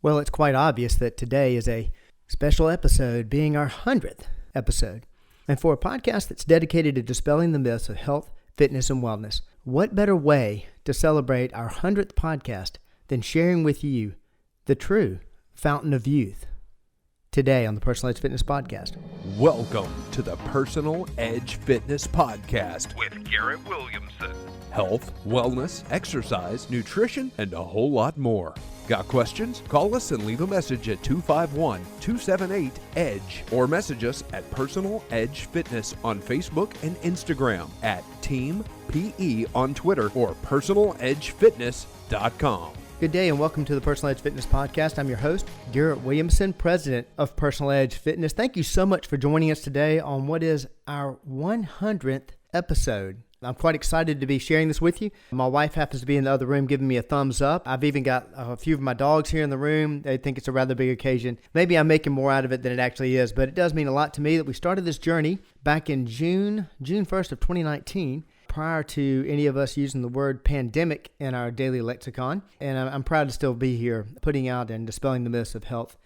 Well, it's quite obvious that today is a special episode, being our 100th episode. And for a podcast that's dedicated to dispelling the myths of health, fitness, and wellness, what better way to celebrate our 100th podcast than sharing with you the true fountain of youth today on the Personal Edge Fitness Podcast. Welcome to the Personal Edge Fitness Podcast with Garrett Williamson. Health, wellness, exercise, nutrition, and a whole lot more. Got questions? Call us and leave a message at 251-278-EDGE or message us at Personal Edge Fitness on Facebook and Instagram, at Team PE on Twitter, or personaledgefitness.com. Good day and welcome to the Personal Edge Fitness Podcast. I'm your host, Garrett Williamson, president of Personal Edge Fitness. Thank you so much for joining us today on what is our 100th episode. I'm quite excited to be sharing this with you. My wife happens to be in the other room giving me a thumbs up. I've even got a few of my dogs here in the room. They think it's a rather big occasion. Maybe I'm making more out of it than it actually is, but it does mean a lot to me that we started this journey back in June 1st of 2019. Prior to any of us using the word pandemic in our daily lexicon. And I'm proud to still be here putting out and dispelling the myths of health,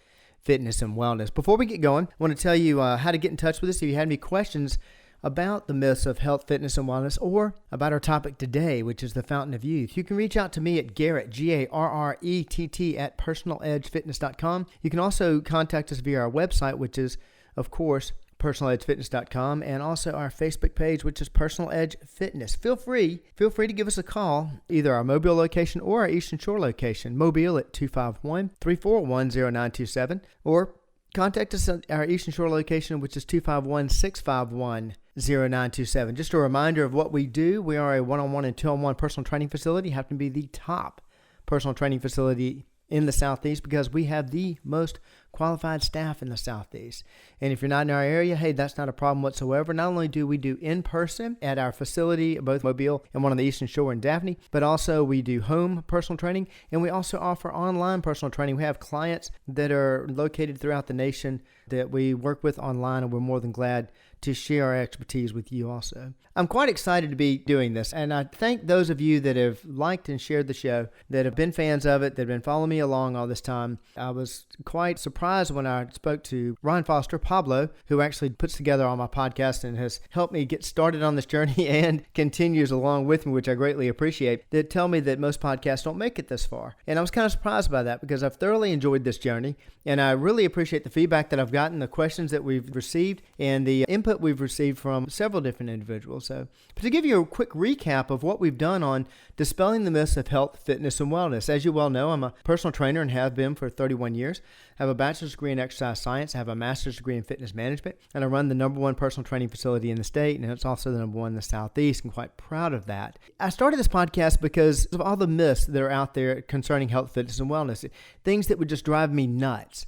fitness, and wellness. Before we get going, I want to tell you how to get in touch with us if you had any questions about the myths of health, fitness, and wellness, or about our topic today, which is the fountain of youth. You can reach out to me at Garrett, Garrett, at personaledgefitness.com. You can also contact us via our website, which is, of course, personaledgefitness.com, and also our Facebook page, which is Personal Edge Fitness. Feel free to give us a call, either our Mobile location or our Eastern Shore location. Mobile at 251-341-0927, or contact us at our Eastern Shore location, which is 251-651-0927. Just a reminder of what we do. We are a one-on-one and two-on-one personal training facility. Happen to be the top personal training facility in the Southeast because we have the most qualified staff in the Southeast. And if you're not in our area, hey, that's not a problem whatsoever. Not only do we do in-person at our facility, both Mobile and one on the Eastern Shore in Daphne, but also we do home personal training, and we also offer online personal training. We have clients that are located throughout the nation that we work with online, and we're more than glad to share our expertise with you also. I'm quite excited to be doing this, and I thank those of you that have liked and shared the show, that have been fans of it, that have been following me along all this time. I was quite surprised when I spoke to Ron Foster, Pablo, who actually puts together all my podcasts and has helped me get started on this journey and continues along with me, which I greatly appreciate, that tell me that most podcasts don't make it this far. And I was kind of surprised by that because I've thoroughly enjoyed this journey, and I really appreciate the feedback that I've gotten, the questions that we've received, and the input we've received from several different individuals. So, but to give you a quick recap of what we've done on dispelling the myths of health, fitness, and wellness. As you well know, I'm a personal trainer and have been for 31 years. I have a bachelor's degree in exercise science. I have a master's degree in fitness management, and I run the number one personal training facility in the state, and it's also the number one in the Southeast. I'm quite proud of that. I started this podcast because of all the myths that are out there concerning health, fitness, and wellness. Things that would just drive me nuts.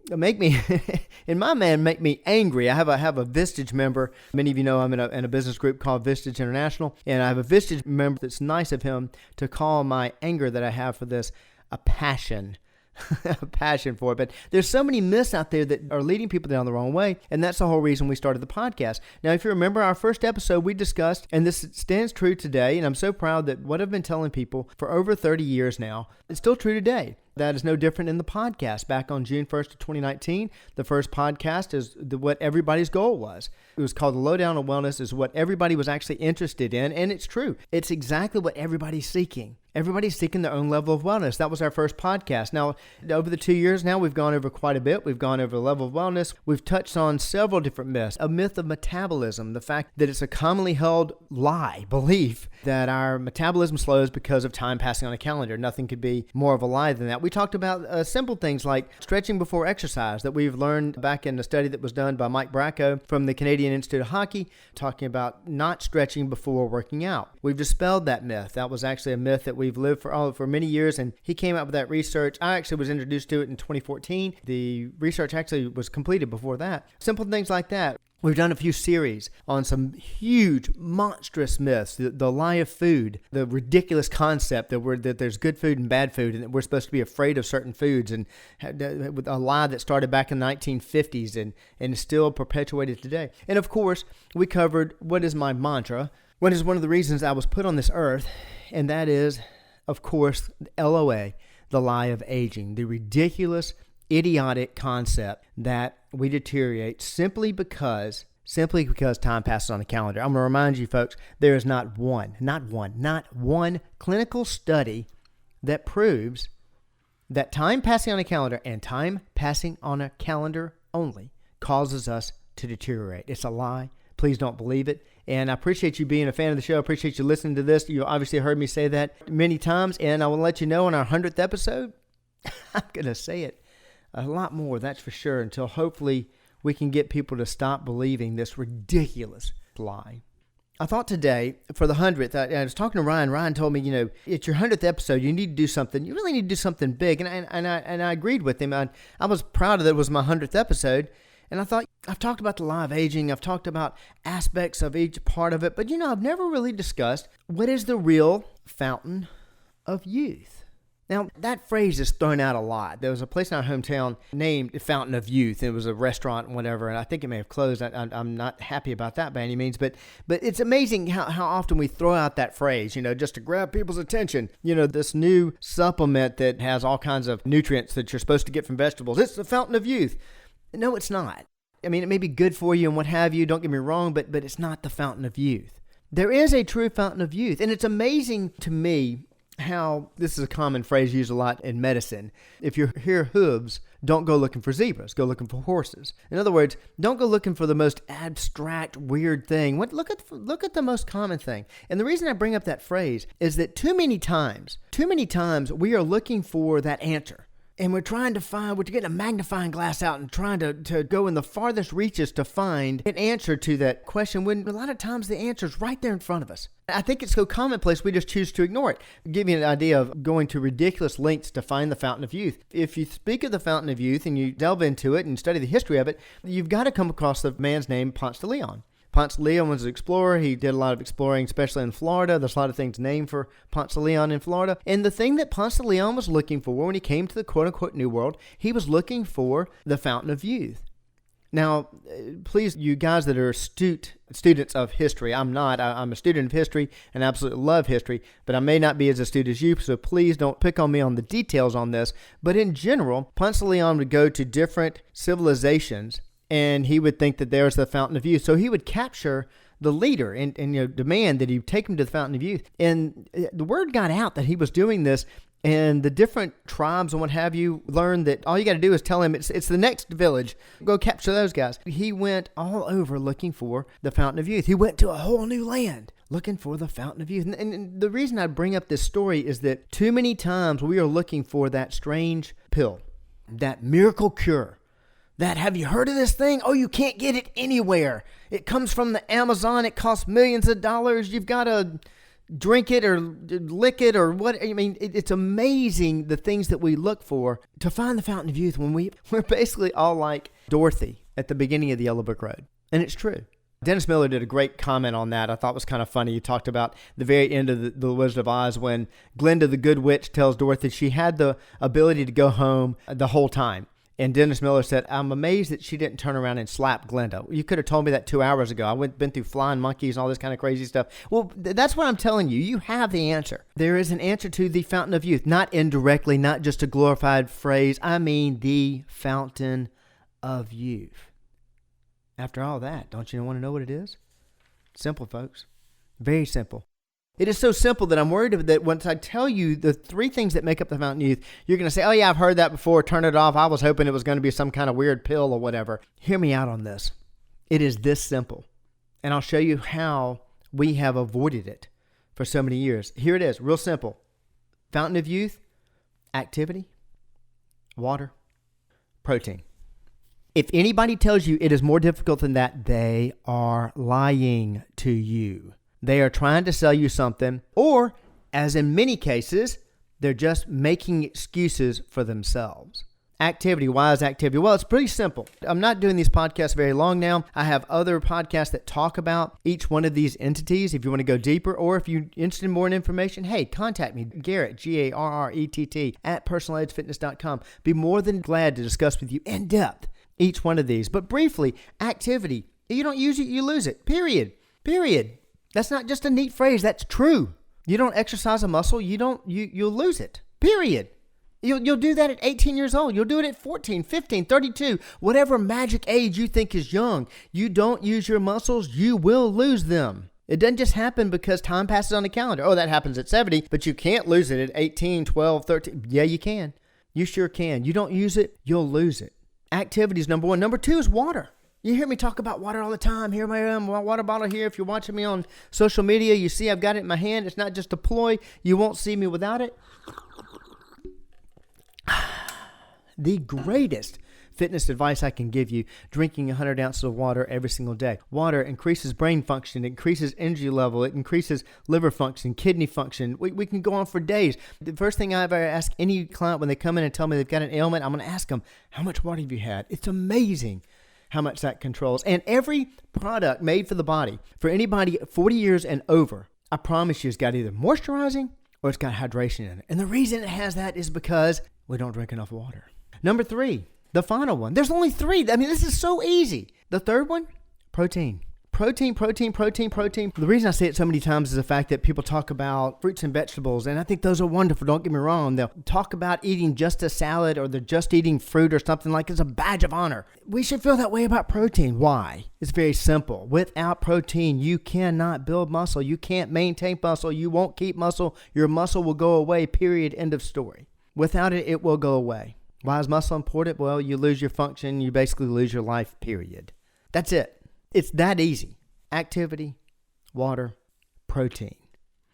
Make me, in my man, make me angry. I have a Vistage member. Many of you know I'm in a business group called Vistage International, and I have a Vistage member that's nice of him to call my anger that I have for this a passion. A passion for it. But there's so many myths out there that are leading people down the wrong way, and that's the whole reason we started the podcast. Now, if you remember our first episode, we discussed, and this stands true today, and I'm so proud that what I've been telling people for over 30 years now, it's still true today. That is no different in the podcast. Back on June 1st of 2019, the first podcast is what everybody's goal was. It was called The Lowdown on Wellness, is what everybody was actually interested in, and it's true. It's exactly what everybody's seeking. Everybody's seeking their own level of wellness. That was our first podcast. Now, over the 2 years now, we've gone over quite a bit. We've gone over the level of wellness. We've touched on several different myths. A myth of metabolism, the fact that it's a commonly held belief that our metabolism slows because of time passing on a calendar. Nothing could be more of a lie than that. We talked about simple things like stretching before exercise that we've learned back in a study that was done by Mike Bracco from the Canadian Institute of Hockey, talking about not stretching before working out. We've dispelled that myth. That was actually a myth that we've lived for many years, and he came out with that research. I actually was introduced to it in 2014. The research actually was completed before that. Simple things like that. We've done a few series on some huge, monstrous myths, the lie of food, the ridiculous concept that there's good food and bad food, and that we're supposed to be afraid of certain foods, and with a lie that started back in the 1950s and is still perpetuated today. And of course, we covered what is my mantra, what is one of the reasons I was put on this earth, and that is, of course, LOA, the lie of aging, the ridiculous, idiotic concept that we deteriorate simply because time passes on a calendar. I'm going to remind you folks, there is not one clinical study that proves that time passing on a calendar and time passing on a calendar only causes us to deteriorate. It's a lie. Please don't believe it. And I appreciate you being a fan of the show. I appreciate you listening to this. You obviously heard me say that many times, and I will let you know in our 100th episode, I'm going to say it a lot more, that's for sure, until hopefully we can get people to stop believing this ridiculous lie. I thought today, for the 100th, I was talking to Ryan. Ryan told me, it's your 100th episode. You need to do something. You really need to do something big. And I agreed with him. I was proud that it was my 100th episode. And I thought, I've talked about the lie of aging. I've talked about aspects of each part of it. But, I've never really discussed what is the real fountain of youth. Now, that phrase is thrown out a lot. There was a place in our hometown named Fountain of Youth. It was a restaurant and whatever, and I think it may have closed. I'm not happy about that by any means, but it's amazing how often we throw out that phrase, just to grab people's attention. This new supplement that has all kinds of nutrients that you're supposed to get from vegetables. It's the Fountain of Youth. No, it's not. I mean, it may be good for you and what have you, don't get me wrong, but it's not the Fountain of Youth. There is a true Fountain of Youth, and it's amazing to me how this is a common phrase used a lot in medicine. If you hear hooves, don't go looking for zebras. Go looking for horses. In other words, don't go looking for the most abstract, weird thing. Look at the most common thing. And the reason I bring up that phrase is that too many times, we are looking for that answer. And we're getting a magnifying glass out and trying to go in the farthest reaches to find an answer to that question when a lot of times the answer is right there in front of us. I think it's so commonplace we just choose to ignore it. I'll give you an idea of going to ridiculous lengths to find the Fountain of Youth. If you speak of the Fountain of Youth and you delve into it and study the history of it, you've got to come across the man's name, Ponce de Leon. Ponce de Leon was an explorer. He did a lot of exploring, especially in Florida. There's a lot of things named for Ponce de Leon in Florida. And the thing that Ponce de Leon was looking for when he came to the quote-unquote New World, he was looking for the Fountain of Youth. Now, please, you guys that are astute students of history, I'm not. I'm a student of history and absolutely love history, but I may not be as astute as you, so please don't pick on me on the details on this. But in general, Ponce de Leon would go to different civilizations and he would think that there's the Fountain of Youth. So he would capture the leader and demand that he take him to the Fountain of Youth. And the word got out that he was doing this, and the different tribes and what have you learned that all you got to do is tell him it's the next village. Go capture those guys. He went all over looking for the Fountain of Youth. He went to a whole new land looking for the Fountain of Youth. And the reason I bring up this story is that too many times we are looking for that strange pill, that miracle cure. That, have you heard of this thing? Oh, you can't get it anywhere. It comes from the Amazon. It costs millions of dollars. You've got to drink it or lick it or what. I mean, it's amazing the things that we look for to find the Fountain of Youth when we're basically all like Dorothy at the beginning of the Yellow Brick Road. And it's true. Dennis Miller did a great comment on that. I thought was kind of funny. He talked about the very end of the Wizard of Oz when Glinda the Good Witch tells Dorothy she had the ability to go home the whole time. And Dennis Miller said, I'm amazed that she didn't turn around and slap Glinda. You could have told me that 2 hours ago. Been through flying monkeys and all this kind of crazy stuff. Well, that's what I'm telling you. You have the answer. There is an answer to the Fountain of Youth. Not indirectly, not just a glorified phrase. I mean the Fountain of Youth. After all that, don't you want to know what it is? Simple, folks. Very simple. It is so simple that I'm worried that once I tell you the 3 things that make up the Fountain of Youth, you're going to say, oh yeah, I've heard that before, turn it off. I was hoping it was going to be some kind of weird pill or whatever. Hear me out on this. It is this simple. And I'll show you how we have avoided it for so many years. Here it is, real simple. Fountain of Youth, activity, water, protein. If anybody tells you it is more difficult than that, they are lying to you. They are trying to sell you something, or, as in many cases, they're just making excuses for themselves. Activity. Why is activity? Well, it's pretty simple. I'm not doing these podcasts very long now. I have other podcasts that talk about each one of these entities. If you want to go deeper, or if you're interested in more information, hey, contact me, Garrett, Garrett, at personaledgefitness.com. Be more than glad to discuss with you in depth each one of these. But briefly, activity. You don't use it, you lose it. Period. That's not just a neat phrase. That's true. You don't exercise a muscle, you'll lose it. Period. You'll do that at 18 years old. You'll do it at 14, 15, 32, whatever magic age you think is young. You don't use your muscles, you will lose them. It doesn't just happen because time passes on the calendar. Oh, that happens at 70, but you can't lose it at 18, 12, 13. Yeah, you can. You sure can. You don't use it, you'll lose it. Activity is number one. Number two is water. You hear me talk about water all the time. Here I am, my water bottle here. If you're watching me on social media, you see I've got it in my hand. It's not just a ploy. You won't see me without it. The greatest fitness advice I can give you, drinking 100 ounces of water every single day. Water increases brain function, it increases energy level, it increases liver function, kidney function. We can go on for days. The first thing I ever ask any client when they come in and tell me they've got an ailment, I'm going to ask them, how much water have you had? It's amazing how much that controls. And every product made for the body, for anybody 40 years and over, I promise you it's got either moisturizing or it's got hydration in it. And the reason it has that is because we don't drink enough water. Number three, the final one. There's only three. I mean, this is so easy. The third one, protein. Protein. The reason I say it so many times is the fact that people talk about fruits and vegetables, and I think those are wonderful. Don't get me wrong. They'll talk about eating just a salad or they're just eating fruit or something like it's a badge of honor. We should feel that way about protein. Why? It's very simple. Without protein, you cannot build muscle. You can't maintain muscle. You won't keep muscle. Your muscle will go away, period, end of story. Without it, it will go away. Why is muscle important? Well, you lose your function. You basically lose your life, period. That's it. It's that easy. Activity, water, protein.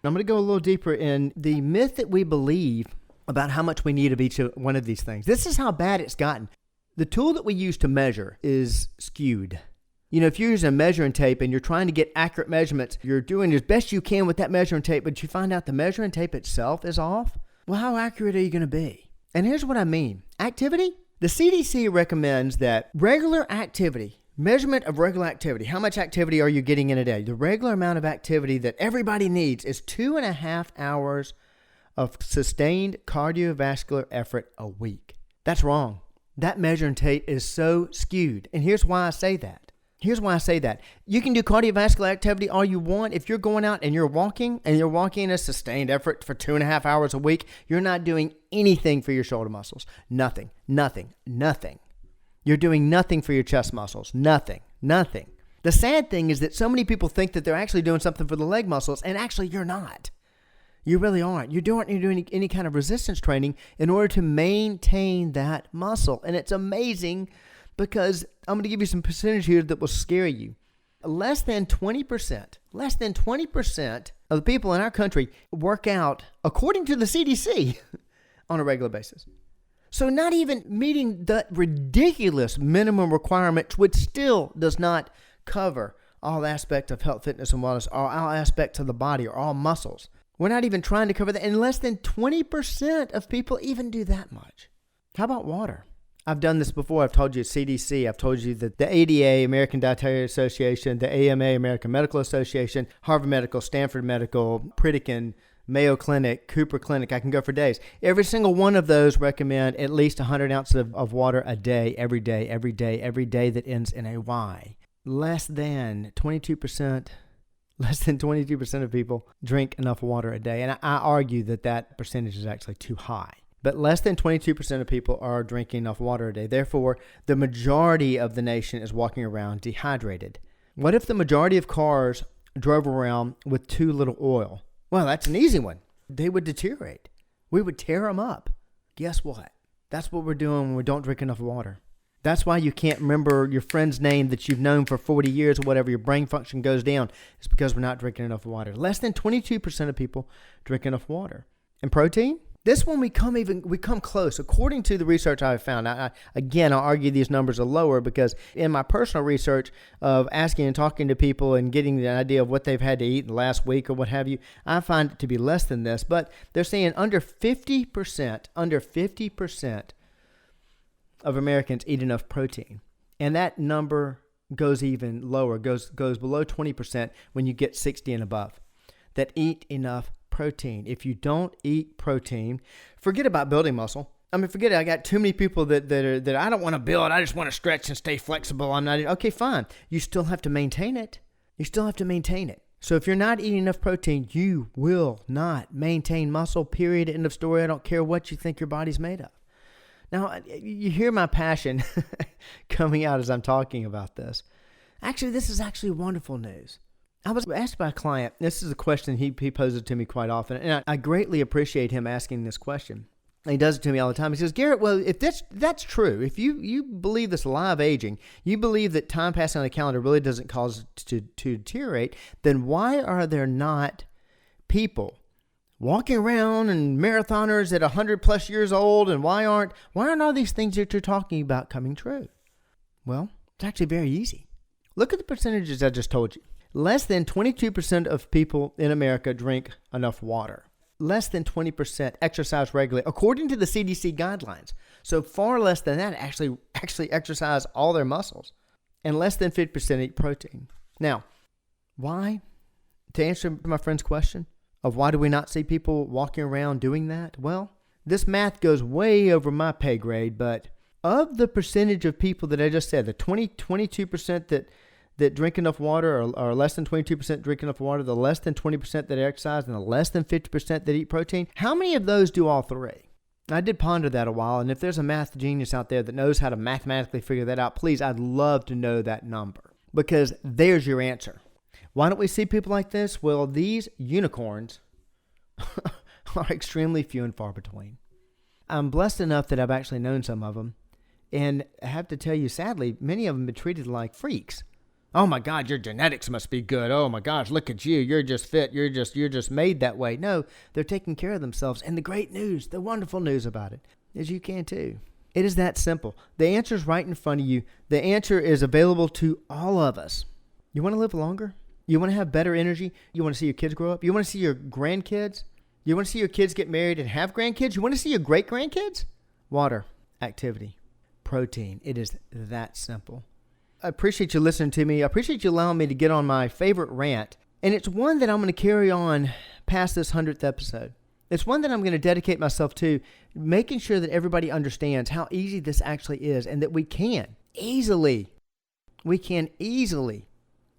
I'm going to go a little deeper in the myth that we believe about how much we need of each one of these things. This is how bad it's gotten. The tool that we use to measure is skewed. You know, if you're using a measuring tape and you're trying to get accurate measurements, you're doing as best you can with that measuring tape, but you find out the measuring tape itself is off. Well, how accurate are you going to be? And here's what I mean. Activity? The CDC recommends that regular activity, measurement of regular activity, how much activity are you getting in a day? The regular amount of activity that everybody needs is 2.5 hours of sustained cardiovascular effort a week. That's wrong. That measuring tape is so skewed. And here's why I say that. You can do cardiovascular activity all you want. If you're going out and you're walking a sustained effort for 2.5 hours a week, you're not doing anything for your shoulder muscles. Nothing. You're doing nothing for your chest muscles. Nothing. The sad thing is that so many people think that they're actually doing something for the leg muscles, and actually you're not. You really aren't. You're doing any kind of resistance training in order to maintain that muscle. And it's amazing because I'm going to give you some percentage here that will scare you. Less than 20% of the people in our country work out, according to the CDC, on a regular basis. So not even meeting that ridiculous minimum requirement, which still does not cover all aspects of health, fitness, and wellness, or all aspects of the body, or all muscles. We're not even trying to cover that, and less than 20% of people even do that much. How about water? I've done this before. I've told you CDC. I've told you that the ADA, American Dietary Association, the AMA, American Medical Association, Harvard Medical, Stanford Medical, Pritikin, Mayo Clinic, Cooper Clinic. I can go for days. Every single one of those recommend at least 100 ounces of water a day, every day that ends in a Y. Less than 22% of people drink enough water a day. And I argue that percentage is actually too high. But less than 22% of people are drinking enough water a day. Therefore, the majority of the nation is walking around dehydrated. What if the majority of cars drove around with too little oil? Well, that's an easy one. They would deteriorate. We would tear them up. Guess what? That's what we're doing when we don't drink enough water. That's why you can't remember your friend's name that you've known for 40 years or whatever. Your brain function goes down. It's because we're not drinking enough water. Less than 22% of people drink enough water. And protein? This one we come close. According to the research I've found, I'll argue these numbers are lower because in my personal research of asking and talking to people and getting the idea of what they've had to eat in the last week or what have you, I find it to be less than this. But they're saying under 50% of Americans eat enough protein. And that number goes even lower, goes below 20% when you get 60 and above, that eat enough protein. If you don't eat protein, forget about building muscle. I mean, forget it. I got too many people that I don't want to build. I just want to stretch and stay flexible. I'm not. Okay, fine. You still have to maintain it. So if you're not eating enough protein, you will not maintain muscle, period, end of story. I don't care what you think your body's made of. Now, you hear my passion coming out as I'm talking about this. Actually, this is actually wonderful news. I was asked by a client, this is a question he poses to me quite often, and I greatly appreciate him asking this question. And he does it to me all the time. He says, Garrett, well, if that's true, if you believe this law of aging, you believe that time passing on the calendar really doesn't cause it to deteriorate, then why are there not people walking around and marathoners at 100 plus years old, and why aren't all these things that you're talking about coming true? Well, it's actually very easy. Look at the percentages I just told you. Less than 22% of people in America drink enough water. Less than 20% exercise regularly, according to the CDC guidelines. So far less than that actually exercise all their muscles. And less than 50% eat protein. Now, why? To answer my friend's question of why do we not see people walking around doing that? Well, this math goes way over my pay grade, but of the percentage of people that I just said, the 22% that drink enough water, or less than 22% drink enough water, the less than 20% that exercise, and the less than 50% that eat protein, how many of those do all three? I did ponder that a while, and if there's a math genius out there that knows how to mathematically figure that out, please, I'd love to know that number, because there's your answer. Why don't we see people like this? Well, these unicorns are extremely few and far between. I'm blessed enough that I've actually known some of them, and I have to tell you, sadly, many of them have been treated like freaks. Oh my God, your genetics must be good. Oh my gosh, look at you. You're just fit. You're just made that way. No, they're taking care of themselves. And the great news, the wonderful news about it is you can too. It is that simple. The answer is right in front of you. The answer is available to all of us. You want to live longer? You want to have better energy? You want to see your kids grow up? You want to see your grandkids? You want to see your kids get married and have grandkids? You want to see your great-grandkids? Water, activity, protein. It is that simple. I appreciate you listening to me. I appreciate you allowing me to get on my favorite rant. And it's one that I'm going to carry on past this 100th episode. It's one that I'm going to dedicate myself to, making sure that everybody understands how easy this actually is, and that we can easily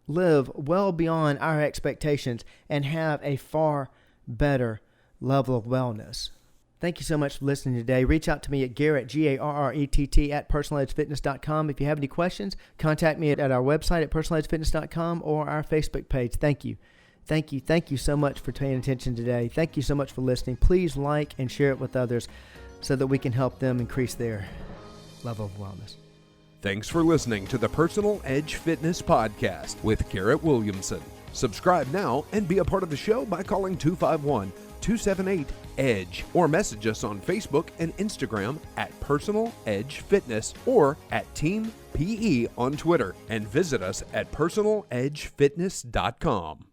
live well beyond our expectations and have a far better level of wellness. Thank you so much for listening today. Reach out to me at Garrett, Garrett, at personaledgefitness.com. If you have any questions, contact me at our website at personaledgefitness.com or our Facebook page. Thank you. Thank you. Thank you so much for paying attention today. Thank you so much for listening. Please like and share it with others so that we can help them increase their level of wellness. Thanks for listening to the Personal Edge Fitness Podcast with Garrett Williamson. Subscribe now and be a part of the show by calling 251-278-EDGE or message us on Facebook and Instagram at Personal Edge Fitness or at Team PE on Twitter, and visit us at personaledgefitness.com.